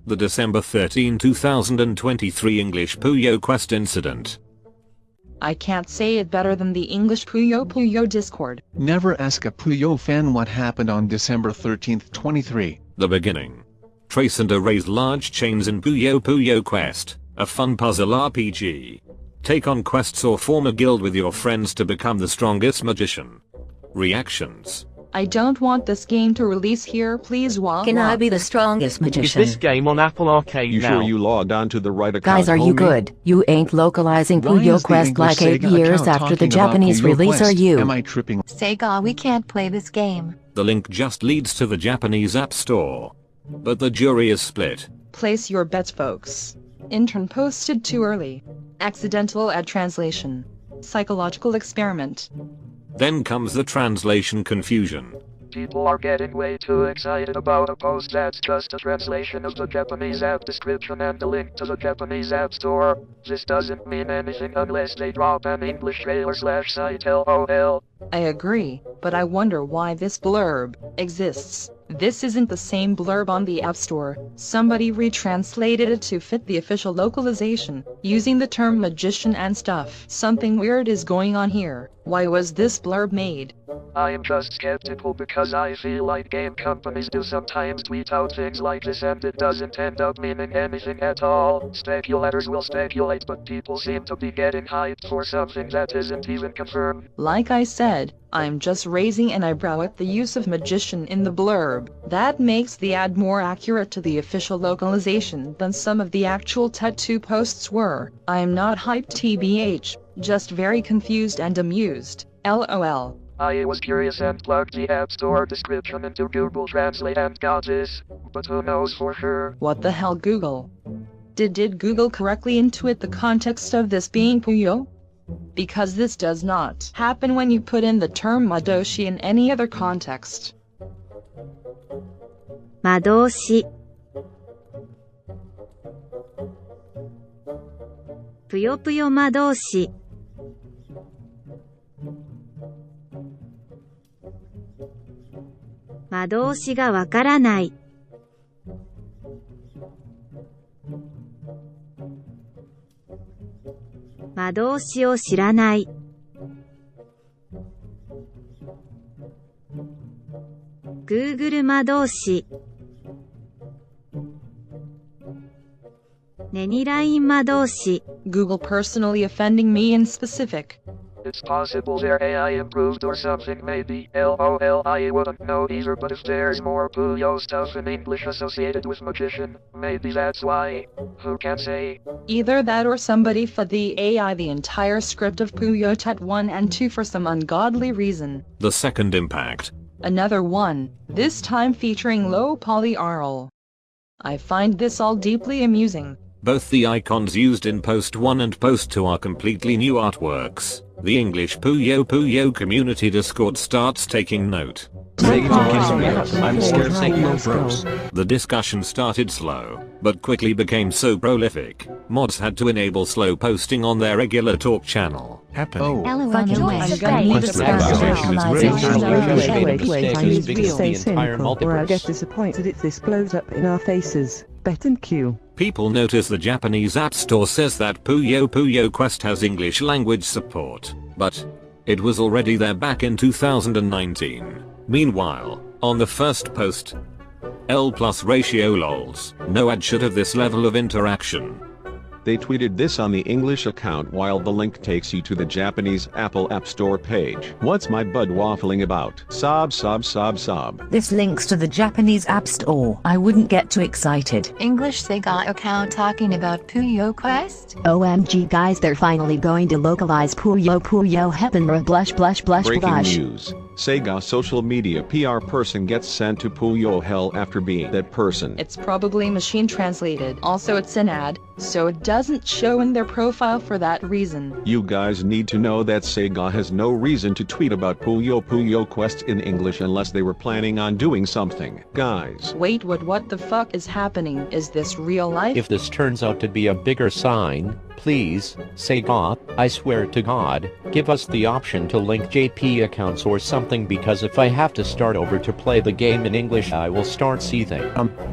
The December 13, 2023 English Puyo Quest incident. I can't say it better than the English Puyo Discord. Never ask a Puyo fan what happened on December 13, 23. The beginning. Trace and erase large chains in Puyo Quest, a fun puzzle RPG. Take on quests or form a guild with your friends to become the strongest magician. Reactions. I don't want this game to release here, please. Can I be the strongest magician? Is this game on Apple Arcade You now? sure you logged on to the right account, Guys, are you homie? good? You ain't localizing Why Puyo is the Quest English like 8 SEGA years account after the talking about Japanese Puyo release, Quest? are you? Am I tripping? SEGA, we can't play this game. The link just leads to the Japanese App Store. But the jury is split. Place your bets, folks. Intern posted too early. Accidental ad translation. Psychological experiment. Then comes the translation confusion. People are getting way too excited about a post that's just a translation of the Japanese app description and a link to the Japanese App Store. This doesn't mean anything unless they drop an English trailer/site LOL. I agree, but I wonder why this blurb exists. This isn't the same blurb on the App Store. Somebody retranslated it to fit the official localization, using the term magician and stuff. Something weird is going on here. Why was this blurb made? I am just skeptical because I feel like game companies do sometimes tweet out things like this and it doesn't end up meaning anything at all. Speculators will speculate, but people seem to be getting hyped for something that isn't even confirmed. Like I said, I'm just raising an eyebrow at the use of magician in the blurb. That makes the ad more accurate to the official localization than some of the actual tattoo posts were. I'm not hyped tbh, just very confused and amused. LOL. I was curious and plugged the App Store description into Google Translate and got this, but who knows for sure. What the hell, Google? Did Google correctly intuit the context of this being Puyo? Because this does not happen when you put in the term madoshi in any other context. Madoshi. Puyo Puyo Madoshi. Madoshiがわからない。Madoshiを知らない。Google Madoshi。Nenilein Madoshi。Google personally offending me in specific. It's possible their AI improved or something maybe. LOL, I wouldn't know either, but if there's more Puyo stuff in English associated with magician, maybe that's why. Who can say? Either that or somebody fed the AI the entire script of Puyo Tet 1 and 2 for some ungodly reason. The second impact. Another one, this time featuring low poly RL. I find this all deeply amusing. Both the icons used in Post 1 and Post 2 are completely new artworks. The English Puyo community Discord starts taking note. I'm scared bros. The discussion started slow, but quickly became so prolific. Mods had to enable slow posting on their regular talk channel. Oh. I'm gonna need to start or I get disappointed if this blows up in our faces. Bet and Q. People notice the Japanese App Store says that Puyo Quest has English language support, but it was already there back in 2019. Meanwhile, on the first post, L+ ratio lols, no ad should have this level of interaction. They tweeted this on the English account while the link takes you to the Japanese Apple App Store page. What's my bud waffling about? Sob. This links to the Japanese App Store. I wouldn't get too excited. English SEGA account talking about Puyo Quest? OMG guys, they're finally going to localize Puyo heaven blush. Breaking news. SEGA social media PR person gets sent to Puyo hell after being that person. It's probably machine translated. Also, it's an ad, so it doesn't show in their profile for that reason. You guys need to know that SEGA has no reason to tweet about Puyo Quest in English unless they were planning on doing something. Guys. Wait, what the fuck is happening? Is this real life? If this turns out to be a bigger sign, please, SEGA, I swear to God, give us the option to link JP accounts or something. something because if I have to start over to play the game in English I will start seething.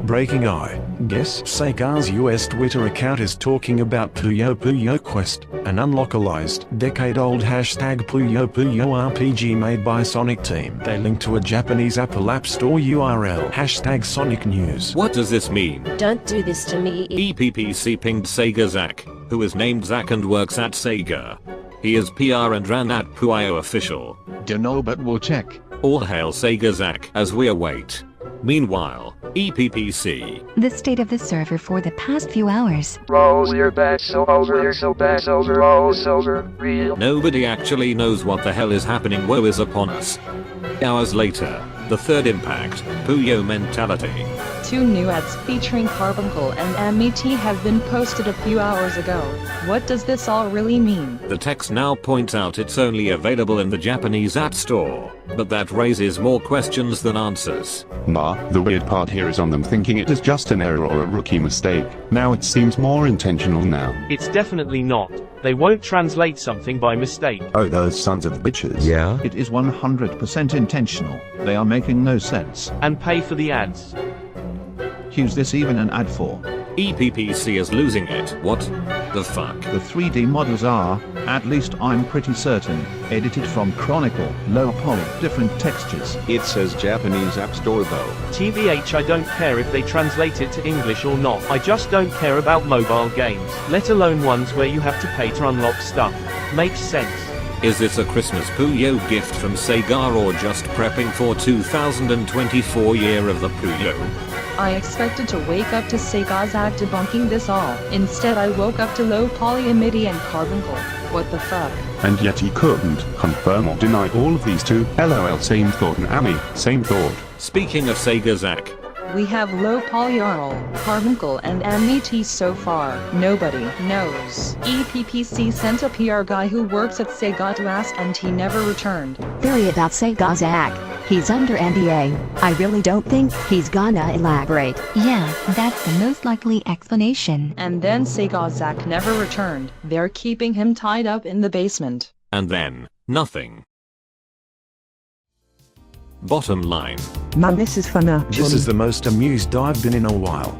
Breaking I guess Sega's US Twitter account is talking about Puyo Puyo Quest, an unlocalized, decade-old hashtag Puyo Puyo RPG made by Sonic Team. They link to a Japanese Apple App Store URL, hashtag Sonic News. What does this mean? Don't do this to me. EPPC pinged SEGA Zack, who is named Zack and works at Sega. He is PR and ran at Puyo official. Dunno, but we'll check. All hail SEGA Zack as we await. Meanwhile, EPPC. The state of the server for the past few hours. Bros, you're back so over, you're so back over, oh, over, real. Nobody actually knows what the hell is happening. Woe is upon us. Hours later, the third impact, Puyo mentality. 2 new ads featuring Carbuncle and MET have been posted a few hours ago. What does this all really mean? The text now points out it's only available in the Japanese App Store, but that raises more questions than answers. The weird part here is on them thinking it is just an error or a rookie mistake. Now it seems more intentional now. It's definitely not. They won't translate something by mistake. Oh, those sons of bitches. Yeah? It is 100% intentional. They are making no sense. And pay for the ads. Who's this even an ad for? EPPC is losing it. What the fuck? The 3D models are, at least I'm pretty certain, edited from Chronicle, low poly, different textures. It says Japanese App Store though. TBH, I don't care if they translate it to English or not. I just don't care about mobile games, let alone ones where you have to pay to unlock stuff. Makes sense. Is this a Christmas Puyo gift from Sega or just prepping for 2024 year of the Puyo? I expected to wake up to Sega Zack debunking this all. Instead I woke up to low poly MIDI and Carbuncle. What the fuck? And yet he couldn't confirm or deny all of these two. LOL, same thought. And Amy, same thought. Speaking of SEGA Zack, we have low poly Arl, Carbuncle and MET so far. Nobody knows. EPPC sent a PR guy who works at Sega to ask and he never returned. Theory about SEGA Zack. He's under NDA. I really don't think he's gonna elaborate. Yeah, that's the most likely explanation. And then Sega Zack never returned. They're keeping him tied up in the basement. And then, nothing. Bottom line. Man, this is fun. This is the most amused I've been in a while.